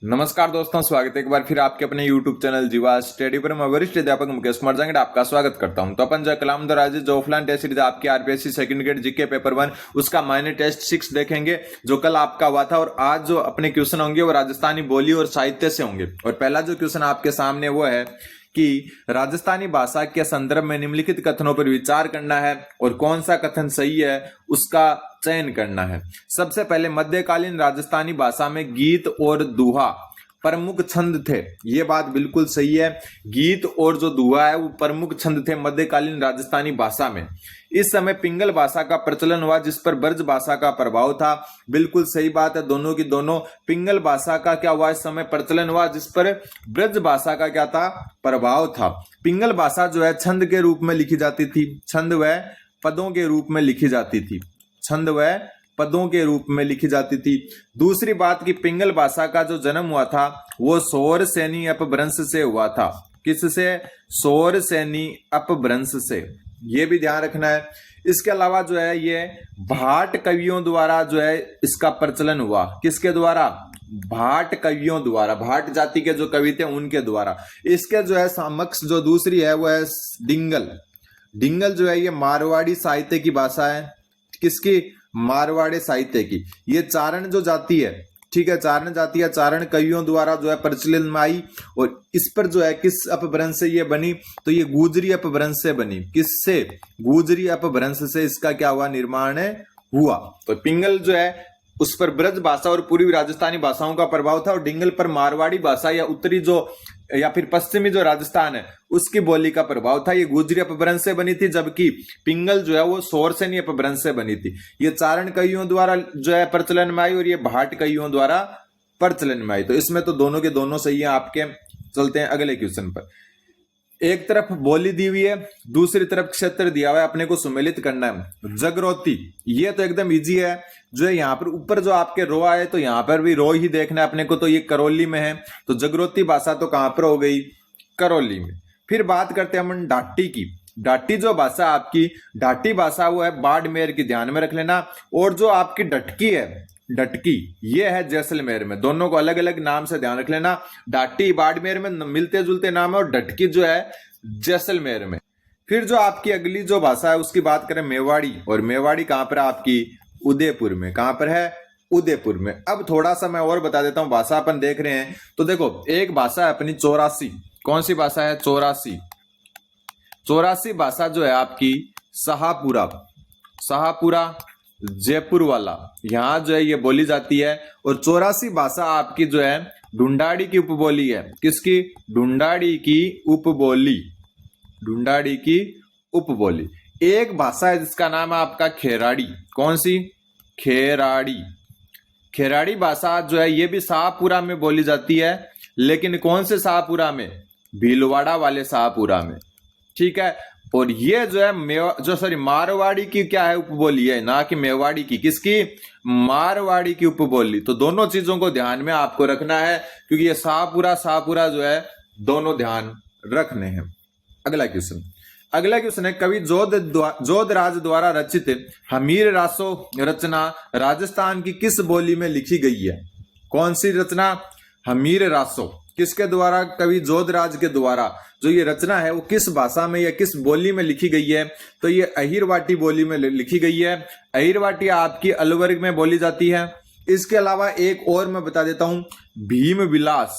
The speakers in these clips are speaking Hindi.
नमस्कार दोस्तों, स्वागत है एक बार फिर आपके अपने YouTube चैनल जीवा स्टडी पर। मैं वरिष्ठ अध्यापक मुकेश कुमार जांगड़ आपका स्वागत करता हूं। तो अपन जो कलाम दराज जो ऑफलाइन टेस्ट सीरीज आपकी RPSC second grade GK paper 1 उसका माइनर टेस्ट 6 देखेंगे जो कल आपका हुआ था। और आज जो अपने क्वेश्चन होंगे वो राजस्थानी बोली और साहित्य से होंगे। और पहला जो क्वेश्चन आपके सामने वो है कि राजस्थानी भाषा के संदर्भ में निम्नलिखित कथनों पर विचार करना है और कौन सा कथन सही है उसका चयन करना है। सबसे पहले, मध्यकालीन राजस्थानी भाषा में गीत और दोहा प्रमुख छंद थे। ये बात बिल्कुल सही है। गीत और जो दोहा है वो प्रमुख छंद थे मध्यकालीन राजस्थानी भाषा में। इस समय पिंगल भाषा का प्रचलन हुआ जिस पर ब्रज भाषा का प्रभाव था। बिल्कुल सही बात है, दोनों की दोनों। पिंगल भाषा का क्या हुआ, इस समय प्रचलन हुआ जिस पर ब्रज भाषा का क्या था, प्रभाव था। पिंगल भाषा जो है छंद के रूप में लिखी जाती थी, छंद व पदों के रूप में लिखी जाती थी, छंद व पदों के रूप में लिखी जाती थी। दूसरी बात कि पिंगल भाषा का जो जन्म हुआ था वो सौर सैनी अपभ्रंश से हुआ था। किससे? सौर सैनी अपभ्रंश से। ये भी ध्यान रखना है। इसके अलावा जो है ये भाट कवियों द्वारा जो है इसका प्रचलन हुआ। किसके द्वारा? भाट कवियों द्वारा, भाट जाति के जो कवि थे उनके द्वारा। इसके जो है समक्ष जो दूसरी है वो है डिंगल। डिंगल जो है ये मारवाड़ी साहित्य की भाषा है। किसकी? मारवाड़ी साहित्य की। ये चारण जो जाति है, ठीक है, चारण जाति या चारण कवियों द्वारा जो है प्रचलन में आई। और इस पर जो है किस अपभ्रंश से ये बनी, तो ये गुजरी अपभ्रंश से बनी। किससे? गुजरी अपभ्रंश से इसका क्या हुआ, निर्माण हुआ। तो पिंगल जो है उस पर ब्रज भाषा और पूर्वी राजस्थानी भाषाओं का प्रभाव था और डिंगल पर मारवाड़ी भाषा या उत्तरी जो या फिर पश्चिमी जो राजस्थान है उसकी बोली का प्रभाव था। ये गुजरी अपभ्रंश से बनी थी, जबकि पिंगल जो है वो सौरसेनी अपभ्रंश से बनी थी। ये चारण कवियों द्वारा जो है प्रचलन में आई और ये भाट कवियों द्वारा प्रचलन में आई। तो इसमें तो दोनों के दोनों सही है आपके। चलते हैं अगले क्वेश्चन पर। एक तरफ बोली दी हुई है, दूसरी तरफ क्षेत्र दिया हुआ है, अपने को सुमेलित करना है। जगरोती, ये तो एकदम इजी है। जो है यहाँ पर ऊपर जो आपके रो आए तो यहाँ पर भी रो ही देखना है अपने को। तो ये करौली में है, तो जगरोती भाषा तो कहां पर हो गई? करौली में। फिर बात करते हैं हम डाटी की। डाटी जो भाषा आपकी, डाटी भाषा वो है बाड़मेर की, ध्यान में रख लेना। और जो आपकी डटकी है, डटकी, ये है जैसलमेर में। दोनों को अलग अलग नाम से ध्यान रख लेना। डाटी बाड़मेर में मिलते जुलते नाम है और डटकी जो है जैसलमेर में। फिर जो आपकी अगली जो भाषा है उसकी बात करें मेवाड़ी, और मेवाड़ी कहां पर है आपकी? उदयपुर में। कहां पर है? उदयपुर में। अब थोड़ा सा मैं और बता देता हूं, भाषा अपन देख रहे हैं तो देखो, एक भाषा है अपनी 84। कौन सी भाषा है? 84। 84 भाषा जो है आपकी शाहपुरा, शाहपुरा जयपुर वाला, यहां जो है ये बोली जाती है। और 84 भाषा आपकी जो है ढूंढाड़ी की उपबोली है। किसकी? ढूंढाड़ी की उपबोली, ढूंढाड़ी की उपबोली। एक भाषा है जिसका नाम है आपका खेराड़ी। कौन सी? खेराड़ी। खेराड़ी भाषा जो है ये भी शाहपुरा में बोली जाती है, लेकिन कौन से शाहपुरा में? भीलवाड़ा वाले शाहपुरा में, ठीक है। और ये जो है मारवाड़ी की क्या है, उपबोली है, ना कि मेवाड़ी की। किसकी? मारवाड़ी की उपबोली। तो दोनों चीजों को ध्यान में आपको रखना है, क्योंकि ये शाहपुरा जो है दोनों ध्यान रखने हैं। अगला क्वेश्चन है, कवि जोधराज द्वारा रचित हमीर रासो रचना राजस्थान की किस बोली में लिखी गई है? कौन सी रचना? हमीर रासो। किसके द्वारा? कवि जोधराज के द्वारा जो ये रचना है वो किस भाषा में या किस बोली में लिखी गई है? तो ये अहिरवाटी बोली में लिखी गई है। अहिरवाटी आपकी अलवर में बोली जाती है। इसके अलावा एक और मैं बता देता हूं, भीम विलास।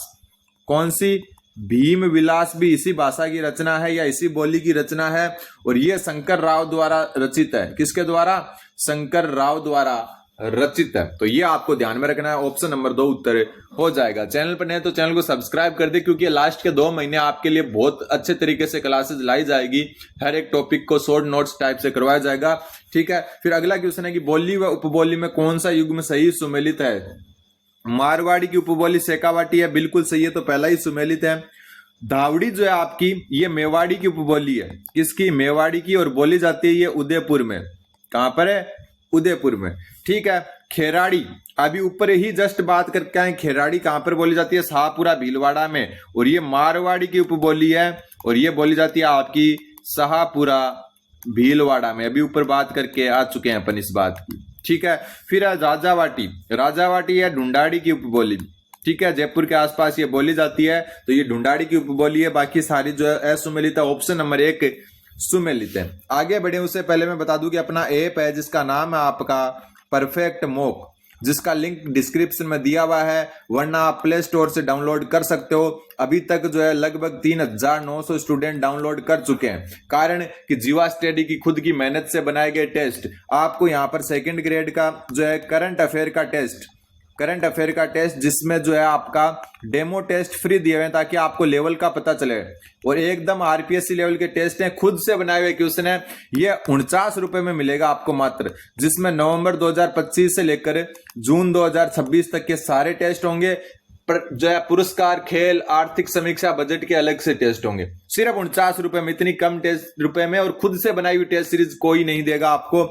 कौन सी? भीम विलास भी इसी भाषा की रचना है या इसी बोली की रचना है, और ये शंकर राव द्वारा रचित है। किसके द्वारा? शंकर राव द्वारा रचित है। तो ये आपको ध्यान में रखना है। ऑप्शन नंबर 2 उत्तर हो जाएगा। चैनल पर नए तो चैनल को सब्सक्राइब कर दे, क्योंकि लास्ट के 2 महीने आपके लिए बहुत अच्छे तरीके से क्लासेस लाई जाएगी। हर एक टॉपिक को शॉर्ट नोट्स टाइप से करवाया जाएगा, ठीक है। फिर अगला क्वेश्चन है कि बोली व उपबोली में कौन सा युग्म सही सुमेलित है? मारवाड़ी की उपबोली शेखावाटी है, बिल्कुल सही है, तो पहला ही सुमेलित है। धावड़ी जो है आपकी ये मेवाड़ी की उपबोली है। किसकी? मेवाड़ी की, और बोली जाती है ये उदयपुर में। कहां पर है? उदयपुर में, ठीक है। खेराड़ी, अभी ऊपर ही जस्ट बात करके आए, खेराड़ी कहां पर बोली जाती है? शाहपुरा भीलवाड़ा में। और ये मारवाड़ी की उपबोली है और ये बोली जाती है आपकी शाहपुरा भीलवाड़ा में। अभी ऊपर बात करके आ चुके हैं अपन इस बात की, ठीक है। फिर राजावाटी, राजावाटी है ढूंढाड़ी की उपबोली, ठीक है, जयपुर के आसपास ये बोली जाती है, तो ये ढूंढाड़ी की उपबोली है। बाकी सारी जो है असुमेलित है। ऑप्शन नंबर 1 सुमेलित है। आगे बढ़े उससे पहले मैं बता दूं कि अपना ऐप है जिसका नाम है आपका परफेक्ट मॉक, जिसका लिंक डिस्क्रिप्शन में दिया हुआ है, वरना आप प्ले स्टोर से डाउनलोड कर सकते हो। अभी तक जो है लगभग 3900 स्टूडेंट डाउनलोड कर चुके हैं। कारण कि जीवा स्टडी की खुद की मेहनत से बनाए गए टेस्ट, आपको यहाँ पर सेकंड ग्रेड का जो है करंट अफेयर का टेस्ट जिसमें जो है आपका डेमो टेस्ट फ्री दिए हुए हैं ताकि आपको लेवल का पता चले, और एकदम आरपीएससी लेवल के टेस्ट हैं, खुद से बनाए हुए क्वेश्चन है। ये 49 रुपए में मिलेगा आपको मात्र, जिसमें नवंबर 2025 से लेकर जून 2026 तक के सारे टेस्ट होंगे। जो है पुरस्कार, खेल, आर्थिक समीक्षा, बजट के अलग से टेस्ट होंगे। सिर्फ 49 रुपए में, इतनी कम टेस्ट रुपए में, और खुद से बनाई हुई टेस्ट सीरीज कोई नहीं देगा आपको।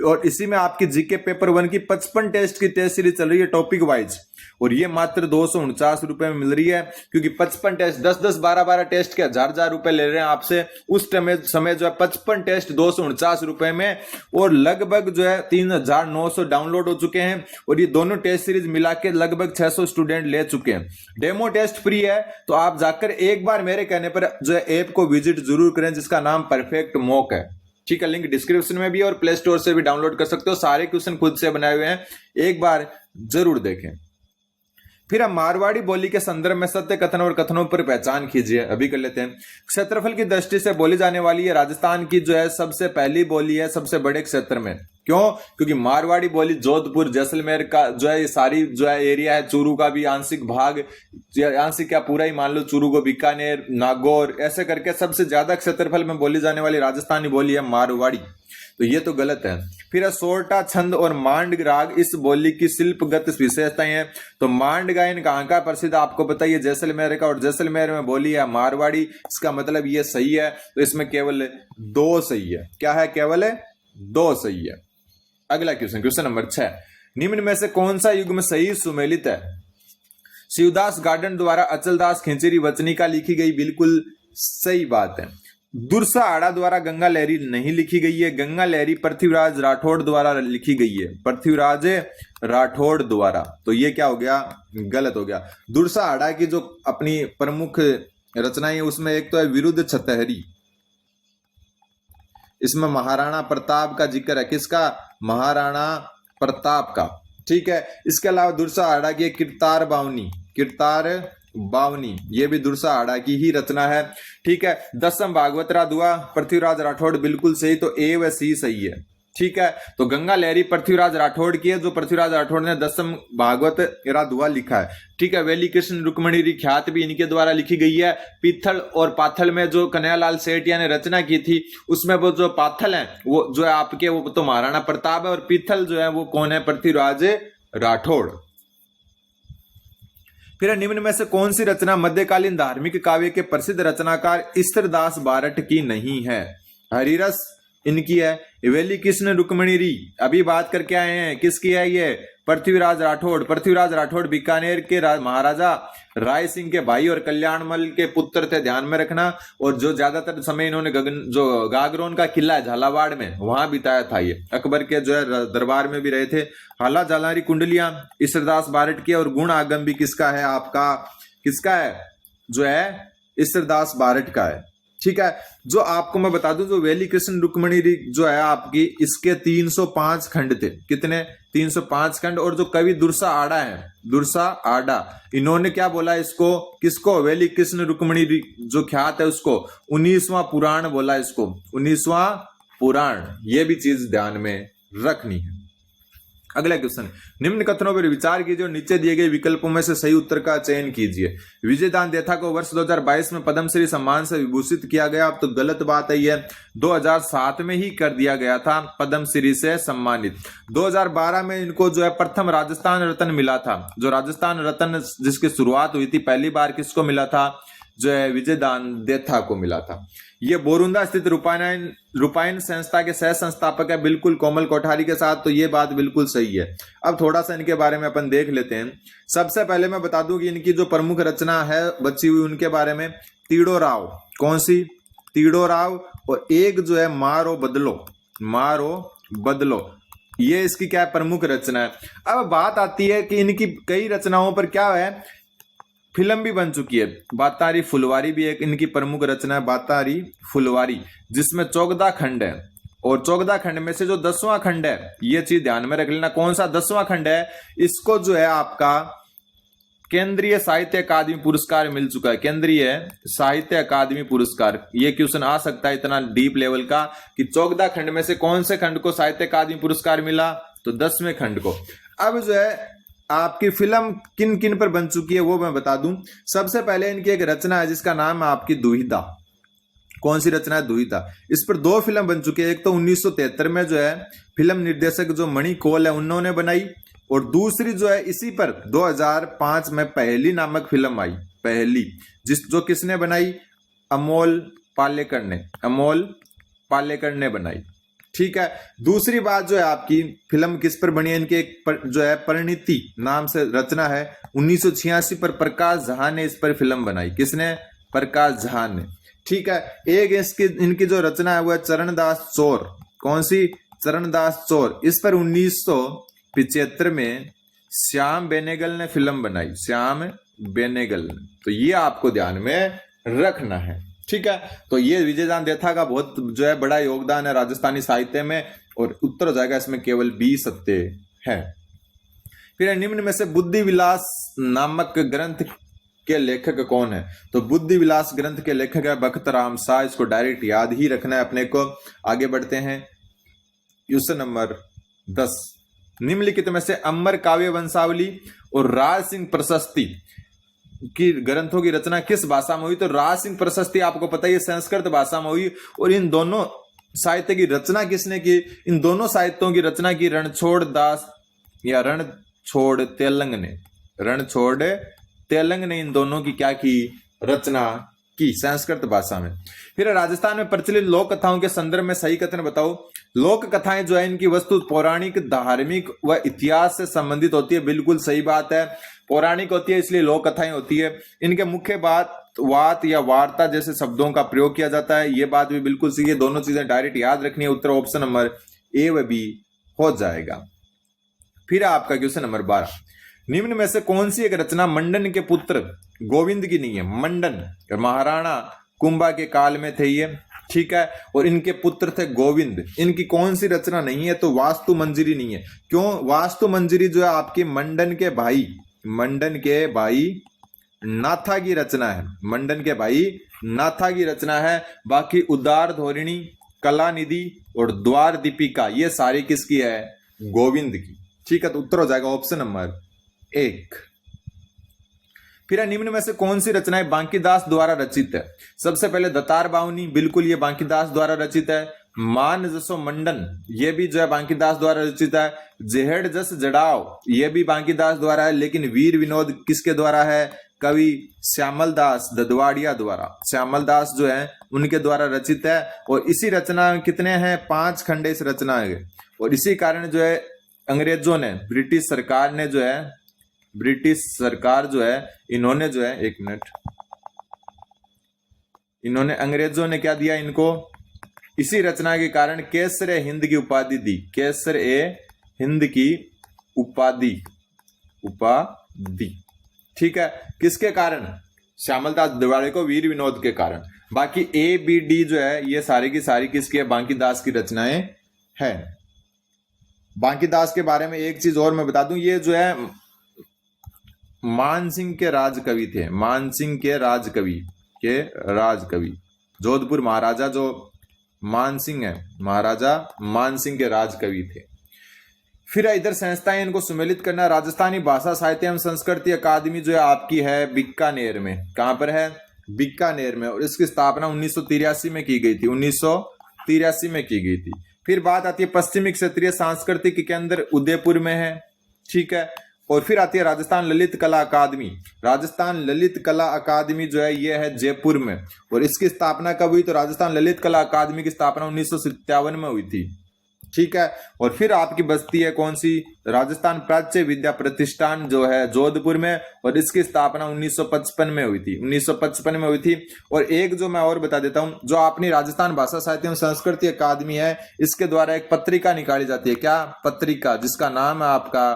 और इसी में आपकी जीके पेपर 1 की 55 टेस्ट की टेस्ट सीरीज चल रही है टॉपिक वाइज, और ये मात्र 249 रुपए में मिल रही है, क्योंकि 55 टेस्ट 10-10, 12-12 टेस्ट के 1000 रुपए ले रहे हैं आपसे। उस समय जो है 55 टेस्ट 249 रुपए में, और लगभग जो है 3900 डाउनलोड हो चुके हैं, और ये दोनों टेस्ट सीरीज मिला के लगभग 600 स्टूडेंट ले चुके हैं। डेमो टेस्ट फ्री है, तो आप जाकर एक बार मेरे कहने पर जो है ऐप को विजिट जरूर करें, जिसका नाम परफेक्ट मॉक है। ठीक है, लिंक डिस्क्रिप्शन में भी और प्ले स्टोर से भी डाउनलोड कर सकते हो। सारे क्वेश्चन खुद से बनाए हुए हैं, एक बार जरूर देखें। फिर हम मारवाड़ी बोली के संदर्भ में सत्य कथन और कथनों पर पहचान कीजिए। अभी कर लेते हैं। क्षेत्रफल की दृष्टि से बोली जाने वाली है राजस्थान की जो है सबसे पहली बोली है सबसे बड़े क्षेत्र में। क्यों? क्योंकि मारवाड़ी बोली जोधपुर, जैसलमेर का जो है सारी जो है एरिया है, चूरू का भी आंशिक भाग, आंशिक क्या पूरा ही मान लो, चूरू को, बीकानेर, नागौर, ऐसे करके सबसे ज्यादा क्षेत्रफल में बोली जाने वाली राजस्थानी बोली है मारवाड़ी। तो ये तो गलत है। फिर सोरठा, छंद और मांड राग इस बोली की शिल्पगत विशेषताएं हैं। तो मांड गायन कहाँ का प्रसिद्ध आपको पता है, जैसलमेर का, और जैसलमेर में बोली है मारवाड़ी। इसका मतलब ये सही है, तो इसमें केवल 2 सही है। क्या है? केवल 2 सही है। अगला क्वेश्चन नंबर 6, निम्न में से कौन सा युग्म सही सुमेलित है? शिवदास गार्डन द्वारा अचलदास खिंचरी वचनी का लिखी गई, बिल्कुल सही बात है। दुर्सा आड़ा द्वारा गंगा लहरी नहीं लिखी गई है, गंगा लहरी पृथ्वीराज राठौड़ द्वारा लिखी गई है, पृथ्वीराज राठौड़ द्वारा। तो ये क्या हो गया? गलत हो गया। दुर्सा आड़ा की जो अपनी प्रमुख रचनाएं उसमें एक तो है विरुद्ध छतहरी, इसमें महाराणा प्रताप का जिक्र है। किसका? महाराणा प्रताप का। ठीक है, इसके अलावा दुर्सा आड़ा की किरतार बावनी, ये भी दुर्सा आड़ा की ही रचना है। ठीक है, दसम भागवतरा दुआ पृथ्वीराज राठौड़, बिल्कुल सही। तो ए व सी सही है। ठीक है, तो गंगा लहरी पृथ्वीराज राठौड़ की है, जो पृथ्वीराज राठौड़ ने दसम भागवत दुआ लिखा है। ठीक है, वेली कृष्ण रुक्मणी ख्यात भी इनके द्वारा लिखी गई है। पीथल और पाथल में जो कन्हैयालाल सेठिया ने रचना की थी, उसमें वो जो पाथल है वो जो है आपके, वो तो महाराणा प्रताप है, और पीथल जो है वो कौन है? पृथ्वीराज राठौड़। फिर निम्न में से कौन सी रचना मध्यकालीन धार्मिक काव्य के प्रसिद्ध रचनाकार ईश्वरदास बारट की नहीं है? हरिरस इनकी है। वेली कृष्ण रुक्मणी अभी बात करके आए हैं, किसकी है ये? पृथ्वीराज राठौड़ बीकानेर के महाराजा राय सिंह के भाई और कल्याणमल के पुत्र थे, ध्यान में रखना। और जो ज्यादातर समय इन्होंने जो गागरोन का किला है झालावाड़ में, वहां बिताया था। ये अकबर के जो है दरबार में भी रहे थे। हाला जालारी कुंडलियां ईश्वरदास बारट की, और गुण आगम भी किसका है? आपका किसका है? जो है ईश्वरदास बारट का है। ठीक है, जो आपको मैं बता दूं, जो वेली कृष्ण रुक्मणी जो है आपकी, इसके 305 खंड थे। कितने? 305 खंड। और जो कवि दुर्सा आड़ा है, दुर्सा आड़ा, इन्होंने क्या बोला इसको? किसको? वेली कृष्ण रुक्मणी जो ख्यात है उसको 19वां पुराण बोला इसको, 19वां पुराण। ये भी चीज ध्यान में रखनी है। अगला क्वेश्चन, निम्न कथनों पर विचार कीजिए और नीचे दिए गए विकल्पों में से सही उत्तर का चयन कीजिए। विजयदान देथा को वर्ष 2022 में पद्मश्री सम्मान से विभूषित किया गया। अब तो गलत बात है, ये 2007 में ही कर दिया गया था पद्मश्री से सम्मानित। 2012 में इनको जो है प्रथम राजस्थान रत्न मिला था। जो राजस्थान रत्न जिसकी शुरुआत हुई थी पहली बार, किसको मिला था? जो है विजयदान देथा को मिला था। ये बोरुंदा स्थित रूपायन संस्था के सह संस्थापक है, बिल्कुल कोमल कोठारी के साथ। तो ये बात बिल्कुल सही है। अब थोड़ा सा इनके बारे में अपन देख लेते हैं। सबसे पहले मैं बता दूं कि इनकी जो प्रमुख रचना है बची हुई, उनके बारे में। तीड़ो राव, कौन सी? तीड़ो राव। और एक जो है मारो बदलो। ये इसकी क्या प्रमुख रचना है। अब बात आती है कि इनकी कई रचनाओं पर क्या है, फिल्म भी बन चुकी है। बातारी फुलवारी भी एक इनकी प्रमुख रचना है, बातारी फुलवारी, जिसमें 14 खंड है और 14 खंड में से जो 10वां खंड है, ये चीज ध्यान में रख लेना, कौन सा 10वां खंड है, इसको जो है आपका केंद्रीय साहित्य अकादमी पुरस्कार मिल चुका है। केंद्रीय साहित्य अकादमी पुरस्कार, ये क्वेश्चन आ सकता है इतना डीप लेवल का कि 14 खंड में से कौन से खंड को साहित्य अकादमी पुरस्कार मिला, तो 10वें खंड को। अब जो है आपकी फिल्म किन किन पर बन चुकी है वो मैं बता दूं। सबसे पहले इनकी एक रचना है जिसका नाम है आपकी दुहिता। कौन सी रचना है, दुहिता। इस पर 2 फिल्म बन चुकी है। एक तो 1973 में जो है फिल्म निर्देशक जो मणि कौल है उन्होंने बनाई, और दूसरी जो है इसी पर 2005 में पहली नामक फिल्म आई, पहली, जो किसने बनाई, अमोल पालेकर ने, अमोल पालेकर ने बनाई। ठीक है। दूसरी बात जो है आपकी फिल्म किस पर बनी है, इनके एक जो है परिणीति नाम से रचना है, 1986 पर प्रकाश झा ने इस पर फिल्म बनाई। किसने, प्रकाश झा ने। ठीक है। एक इसकी इनकी जो रचना है वो है चरणदास चोर। कौन सी, चरणदास चोर। इस पर 1975 में श्याम बेनेगल ने फिल्म बनाई, श्याम बेनेगल ने। तो ये आपको ध्यान में रखना है। ठीक है। तो ये विजयदान देथा का बहुत जो है बड़ा योगदान है राजस्थानी साहित्य में, और उत्तर हो जाएगा इसमें केवल 20 सत्य है। फिर निम्न में से बुद्धि विलास नामक ग्रंथ के लेखक कौन है, तो बुद्धि विलास ग्रंथ के लेखक है भक्त राम शाह। इसको डायरेक्ट याद ही रखना है अपने को। आगे बढ़ते हैं, क्वेश्चन नंबर 10। निम्नलिखित में से अमर काव्य वंशावली और राज सिंह प्रशस्ति की ग्रंथों की रचना किस भाषा में हुई, तो राज सिंह प्रशस्ति आपको पता है संस्कृत भाषा में हुई, और इन दोनों साहित्य की रचना किसने की, इन दोनों साहित्यों की रचना की रणछोड़ दास या रणछोड़ तेलंग ने, रणछोड़ तेलंग ने इन दोनों की क्या की, रचना की संस्कृत भाषा में। फिर राजस्थान में प्रचलित लोक कथाओं के संदर्भ में सही कथन बताओ। लोक कथाएं जो है इनकी वस्तु पौराणिक, धार्मिक व इतिहास से संबंधित होती है। बिल्कुल सही बात है, पौराणिक होती है इसलिए लोक कथाएं होती है। इनके मुख्य वात या वार्ता जैसे शब्दों का प्रयोग किया जाता है, ये बात भी बिल्कुल सही है। दोनों चीजें डायरेक्ट याद रखनी है। उत्तर ऑप्शन नंबर ए व बी हो जाएगा। फिर आपका क्वेश्चन नंबर 12। निम्न में से कौन सी एक रचना मंडन के पुत्र गोविंद की नहीं है। मंडन महाराणा कुंभा के काल में थे ये। ठीक है। और इनके पुत्र थे गोविंद। इनकी कौन सी रचना नहीं है, तो वास्तु मंजरी नहीं है। क्यों, वास्तु मंजरी जो है आपकी मंडन के भाई नाथा की रचना है। मंडन के भाई नाथा की रचना है। बाकी उदार धोरिणी, कलानिधि और द्वार दीपिका ये सारी किसकी है, गोविंद की। ठीक है। तो उत्तर हो जाएगा ऑप्शन नंबर 1। फिर निम्न में से कौन सी रचनाएं बांकीदास द्वारा रचित है। सबसे पहले दतार बावनी, बिल्कुल ये बांकीदास द्वारा रचित है। मान जसो मंडन, ये भी जो है बांकीदास द्वारा रचित है। जेहड़ जस जड़ाव, ये भी बांकीदास द्वारा है। लेकिन वीर विनोद किसके द्वारा है, कवि श्यामल दास ददवाड़िया द्वारा, श्यामल दास जो है उनके द्वारा रचित है। और इसी रचना में कितने हैं, 5 खंड इस रचना है। और इसी कारण जो है अंग्रेजों ने, ब्रिटिश सरकार जो है इन्होंने जो है, एक मिनट, इन्होंने अंग्रेजों ने क्या दिया इनको, इसी रचना के कारण केसर ए हिंद की उपाधि दी। केसर ए हिंद की उपाधि। ठीक है। किसके कारण, श्यामलदास ददवाड़े को, वीर विनोद के कारण। बाकी ए बी डी जो है ये सारी की सारी किसकी है, बांकीदास की रचनाएं हैं। बांकीदास के बारे में एक चीज और मैं बता दूं, ये जो है मानसिंह के राजकवि थे। मानसिंह के राजकवि, जोधपुर महाराजा जो मानसिंह है, महाराजा मानसिंह के राजकवि थे। फिर इधर संस्थाएं इनको सुमेलित करना। राजस्थानी भाषा साहित्य एवं संस्कृति अकादमी जो है आपकी है बीकानेर में। कहां पर है, बीकानेर में। और इसकी स्थापना 1983 में की गई थी, 1983 में की गई थी। फिर बात आती है पश्चिमी क्षेत्रीय सांस्कृतिक केंद्र उदयपुर में है। ठीक है। और फिर आती है राजस्थान ललित कला अकादमी। राजस्थान ललित कला अकादमी जो है ये है जयपुर में। और इसकी स्थापना कब हुई, तो राजस्थान ललित कला अकादमी की स्थापना 1957 में हुई थी। ठीक है। और फिर आपकी बस्ती है कौन सी, राजस्थान प्राच्य विद्या प्रतिष्ठान जो है जोधपुर में, और इसकी स्थापना 1955 में हुई थी, 1955 में हुई थी। और एक जो मैं और बता देता हूं, जो अपनी राजस्थान भाषा साहित्य एवं संस्कृति अकादमी है, इसके द्वारा एक पत्रिका निकाली जाती है। क्या पत्रिका, जिसका नाम है आपका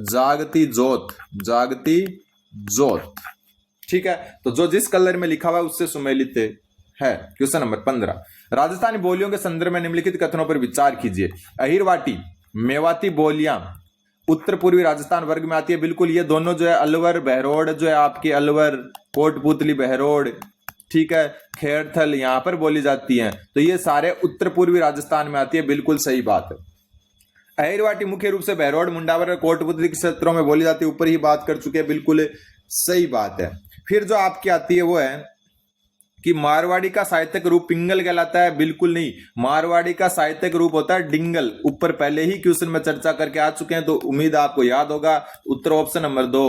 जागती ज्योत, जागती ज्योत। ठीक है। तो जो जिस कलर में लिखा हुआ है उससे सुमेलित है। क्वेश्चन नंबर 15, राजस्थानी बोलियों के संदर्भ में निम्नलिखित कथनों पर विचार कीजिए। अहिरवाटी, मेवाती बोलियां उत्तर पूर्वी राजस्थान वर्ग में आती है। बिल्कुल, ये दोनों जो है अलवर बहरोड, जो है आपकी अलवर, कोटपुतली बहरोड, ठीक है, खेरथल, यहां पर बोली जाती हैं। तो ये सारे उत्तर पूर्वी राजस्थान में आती है। बिल्कुल सही बात है। अहिरवाटी मुख्य रूप से बहरोड, मुंडावर और कोटपुतली के क्षेत्रों में बोली जाती है। ऊपर ही बात कर चुके हैं, बिल्कुल सही बात है। फिर जो आपकी आती है वो है कि मारवाड़ी का साहित्यिक रूप पिंगल कहलाता है। बिल्कुल नहीं, मारवाड़ी का साहित्यिक रूप होता है डिंगल। ऊपर पहले ही क्वेश्चन में चर्चा करके आ चुके हैं, तो उम्मीद आपको याद होगा। उत्तर ऑप्शन नंबर 2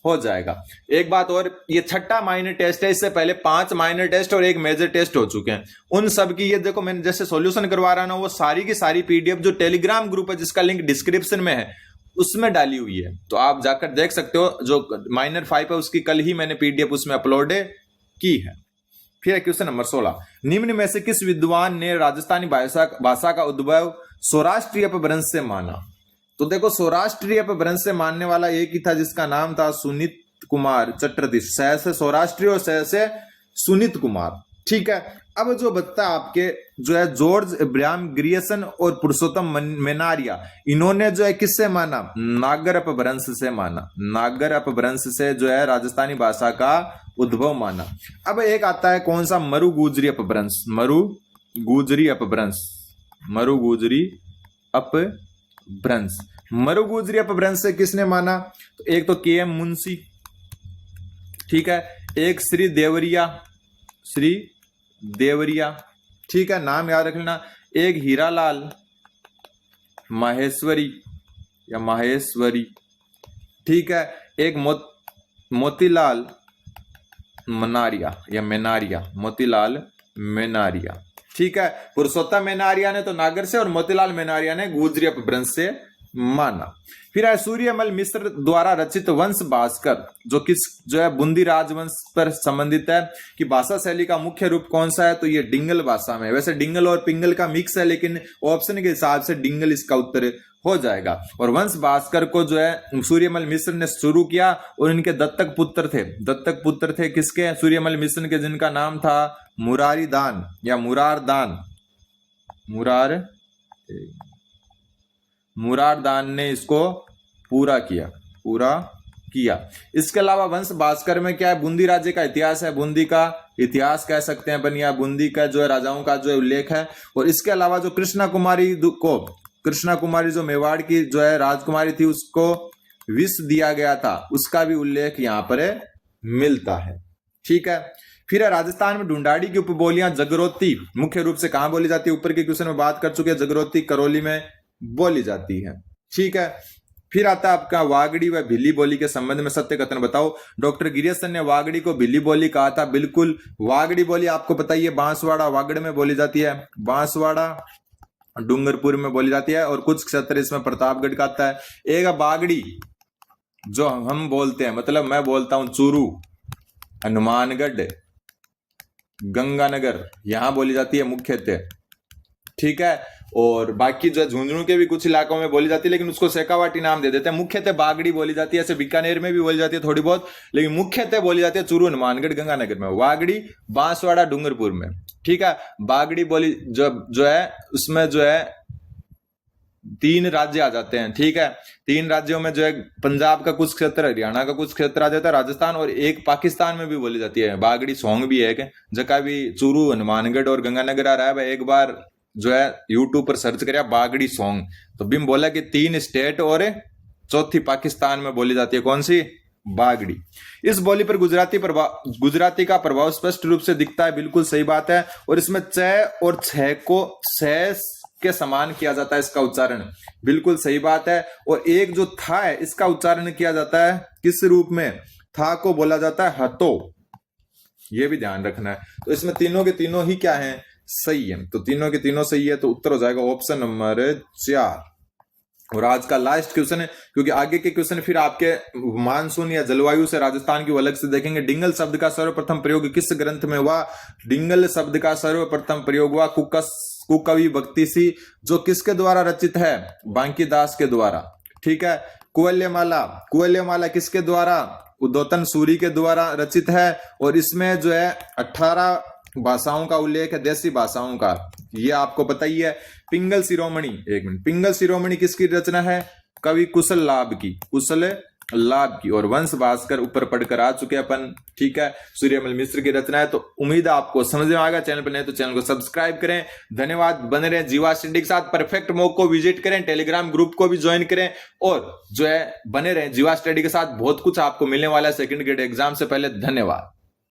हो जाएगा। एक बात और, ये छठा माइनर टेस्ट है। इससे पहले 5 माइनर टेस्ट और 1 मेजर टेस्ट हो चुके हैं। उन सब की ये देखो, मैंने जैसे सॉल्यूशन करवा रहा ना, वो सारी की सारी पीडीएफ जो टेलीग्राम ग्रुप है, जिसका लिंक डिस्क्रिप्शन में है, उसमें डाली हुई है। तो आप जाकर देख सकते हो। जो माइनर 5 है उसकी कल ही मैंने पीडीएफ उसमें अपलोड की है। फिर क्वेश्चन नंबर 16, निम्न में से किस विद्वान ने राजस्थानी भाषा का उद्भव सौराष्ट्रीय अपभ्रंश से माना? तो देखो, सौराष्ट्रीय अपभ्रंश से मानने वाला एक ही था, जिसका नाम था सुनीत कुमार चटर्जी। सह से सौराष्ट्रीय और सह से सुनीत कुमार। ठीक है। अब जो बता आपके जो है जॉर्ज इब्राहिम ग्रियसन और पुरुषोत्तम मेनारिया, इन्होंने जो है किससे माना? नागर अपभ्रंश से माना। नागर अपभ्रंश से जो है राजस्थानी भाषा का उद्भव माना। अब एक आता है कौन सा? मरु गुजरी अपभ्रंश। मरु गुजरी अपभ्रंश, मरु गुजरी अपभ्रंश। मरु गुजरी अपभ्रंश से किसने माना? तो एक तो के एम मुंशी, ठीक है, एक श्री देवरिया, श्री देवरिया, ठीक है, नाम याद रख लेना। एक हीरालाल माहेश्वरी या माहेश्वरी, ठीक है, एक मोतीलाल मनारिया या मेनारिया, मोतीलाल मेनारिया, ठीक है। पुरुषोत्तम मेनारिया ने तो नागर से और मोतीलाल मेनारिया ने गुजरी अपभ्रंश से माना। फिर है सूर्यमल मिश्र द्वारा रचित वंश भास्कर, जो है बूंदी राजवंश पर संबंधित है। कि भाषा शैली का मुख्य रूप कौन सा है? तो ये डिंगल भाषा में। वैसे डिंगल और पिंगल का मिक्स है, लेकिन ऑप्शन के हिसाब से डिंगल इसका उत्तर हो जाएगा। और वंश भास्कर को जो है सूर्यमल मिश्र ने शुरू किया, और इनके दत्तक पुत्र थे। दत्तक पुत्र थे किसके? सूर्यमल मिश्र के, जिनका नाम था मुरारी दान या मुरार दान। मुरार दान ने इसको पूरा किया। इसके अलावा वंश भास्कर में क्या है? बूंदी राज्य का इतिहास है। बूंदी का इतिहास कह सकते हैं अपन, या बूंदी का जो है राजाओं का जो है उल्लेख है। और इसके अलावा जो कृष्णा कुमारी जो मेवाड़ की जो है राजकुमारी थी, उसको विष दिया गया था, उसका भी उल्लेख यहाँ पर मिलता है। ठीक है। फिर है राजस्थान में ढूंढाड़ी की उपबोलियां जगरोती मुख्य रूप से कहां बोली जाती है? ऊपर के क्वेश्चन में बात कर चुके हैं। जगरोती करौली में बोली जाती है। ठीक है। फिर आता है आपका वागड़ी व भिल्ली बोली के संबंध में सत्य कथन बताओ। डॉक्टर गिरियसन ने वागड़ी को भिल्ली बोली कहा था। बिल्कुल, वागड़ी बोली आपको पता ही है, बांसवाड़ा वागड़ में बोली जाती है, बांसवाड़ा डूंगरपुर में बोली जाती है, और कुछ क्षेत्र इसमें प्रतापगढ़ का आता है। एक बागड़ी जो हम बोलते हैं, मतलब मैं बोलता हूं चूरू, हनुमानगढ़, गंगानगर, यहां बोली जाती है मुख्यतः। ठीक है। और बाकी जो झुंझुनू के भी कुछ इलाकों में बोली जाती है, लेकिन उसको शेखावाटी नाम दे देते हैं। मुख्यतः बागड़ी बोली जाती है। ऐसे बीकानेर में भी बोली जाती है थोड़ी बहुत, लेकिन मुख्यतः बोली जाती है चूरू, हनुमानगढ़, गंगानगर में। वागड़ी, बांसवाड़ा, डूंगरपुर में। ठीक है। बागड़ी बोली जो है उसमें जो है 3 राज्य आ जाते हैं। ठीक है। 3 राज्यों में जो है पंजाब का कुछ क्षेत्र, हरियाणा का कुछ क्षेत्र आ जाता है, राजस्थान, और एक पाकिस्तान में भी बोली जाती है। बागड़ी सॉन्ग भी है, जगह भी चूरू, हनुमानगढ़ और गंगानगर आ रहा है। एक बार जो है यूट्यूब पर सर्च करिए बागड़ी सॉन्ग, तो बिम बोला कि 3 स्टेट और चौथी पाकिस्तान में बोली जाती है। कौन सी? बागड़ी। इस बोली पर गुजराती का प्रभाव स्पष्ट रूप से दिखता है। बिल्कुल सही बात है। और इसमें च और छ को छ के समान किया जाता है इसका उच्चारण। बिल्कुल सही बात है। और एक जो था है, इसका उच्चारण किया जाता है किस रूप में? था को बोला जाता है हतो। ये भी ध्यान रखना है। तो इसमें तीनों के तीनों ही क्या हैं? सही है। तो तीनों के तीनों सही है, तो उत्तर हो जाएगा ऑप्शन नंबर 4। और आज का लास्ट क्वेश्चन है, क्योंकि आगे के क्वेश्चन फिर आपके मानसून या जलवायु से राजस्थान की वो अलग से देखेंगे। डिंगल शब्द का सर्वप्रथम प्रयोग किस ग्रंथ में हुआ? डिंगल शब्द का सर्वप्रथम प्रयोग हुआ कुकवी भक्तिसी, जो किसके द्वारा रचित है? बांकीदास के द्वारा। ठीक है। कुवल्यमाला किसके द्वारा? उद्योतन सूरी के द्वारा रचित है। और इसमें जो है 18 भाषाओं का उल्लेख है, देसी भाषाओं का, ये आपको पता ही है। पिंगल शिरोमणि, एक मिनट, पिंगल शिरोमणि किसकी रचना है? कवि कुशल लाभ की। और वंश भास्कर ऊपर पढ़कर आ चुके अपन। ठीक है, सूर्यमल मिश्र की रचना है। तो उम्मीद है आपको समझ में आएगा। चैनल पर नहीं तो चैनल को सब्सक्राइब करें। धन्यवाद। बने रहे जीवा स्टडी के साथ। परफेक्ट मॉक को विजिट करें, टेलीग्राम ग्रुप को भी ज्वाइन करें, और जो है बने रहे जीवा स्टडी के साथ। बहुत कुछ आपको मिलने वाला है सेकंड ग्रेड एग्जाम से पहले। धन्यवाद।